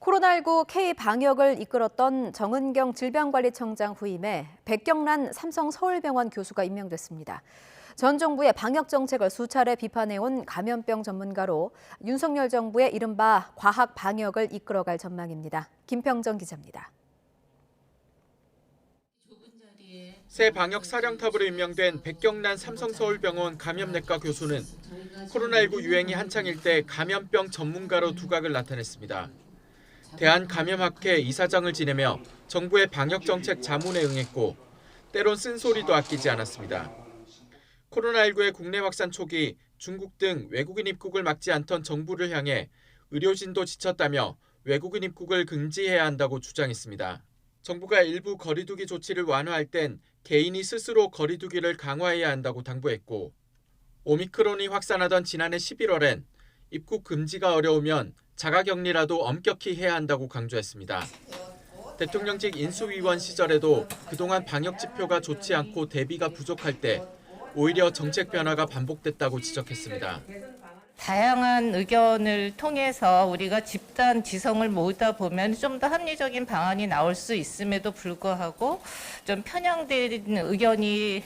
코로나19 K-방역을 이끌었던 정은경 질병관리청장 후임에 백경란 삼성서울병원 교수가 임명됐습니다. 전 정부의 방역 정책을 수차례 비판해온 감염병 전문가로 윤석열 정부의 이른바 과학 방역을 이끌어갈 전망입니다. 김평정 기자입니다. 새 방역 사령탑으로 임명된 백경란 삼성서울병원 감염내과 교수는 코로나19 유행이 한창일 때 감염병 전문가로 두각을 나타냈습니다. 대한감염학회 이사장을 지내며 정부의 방역정책 자문에 응했고 때론 쓴소리도 아끼지 않았습니다. 코로나19의 국내 확산 초기 중국 등 외국인 입국을 막지 않던 정부를 향해 의료진도 지쳤다며 외국인 입국을 금지해야 한다고 주장했습니다. 정부가 일부 거리두기 조치를 완화할 땐 개인이 스스로 거리두기를 강화해야 한다고 당부했고 오미크론이 확산하던 지난해 11월엔 입국 금지가 어려우면 자가격리라도 엄격히 해야 한다고 강조했습니다. 대통령직 인수위원 시절에도 그동안 방역 지표가 좋지 않고 대비가 부족할 때 오히려 정책 변화가 반복됐다고 지적했습니다. 다양한 의견을 통해서 우리가 집단 지성을 모으다 보면 좀 더 합리적인 방안이 나올 수 있음에도 불구하고 좀 편향된 의견이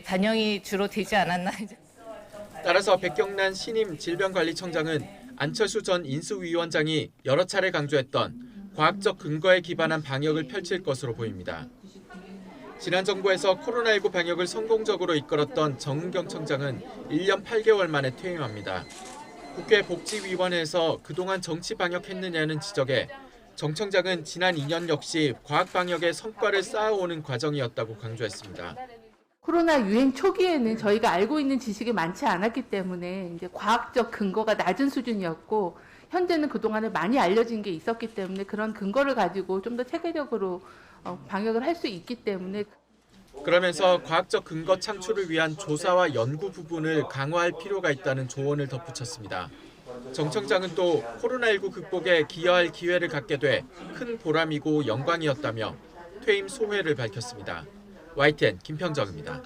반영이 주로 되지 않았나. 따라서 백경란 신임 질병관리청장은 안철수 전 인수위원장이 여러 차례 강조했던 과학적 근거에 기반한 방역을 펼칠 것으로 보입니다. 지난 정부에서 코로나19 방역을 성공적으로 이끌었던 정은경 청장은 1년 8개월 만에 퇴임합니다. 국회 복지위원회에서 그동안 정치 방역했느냐는 지적에 정 청장은 지난 2년 역시 과학 방역의 성과를 쌓아오는 과정이었다고 강조했습니다. 코로나 유행 초기에는 저희가 알고 있는 지식이 많지 않았기 때문에 이제 과학적 근거가 낮은 수준이었고 현재는 그동안에 많이 알려진 게 있었기 때문에 그런 근거를 가지고 좀 더 체계적으로 방역을 할 수 있기 때문에 그러면서 과학적 근거 창출을 위한 조사와 연구 부분을 강화할 필요가 있다는 조언을 덧붙였습니다. 정 청장은 또 코로나19 극복에 기여할 기회를 갖게 돼 큰 보람이고 영광이었다며 퇴임 소회를 밝혔습니다. YTN 김평정입니다.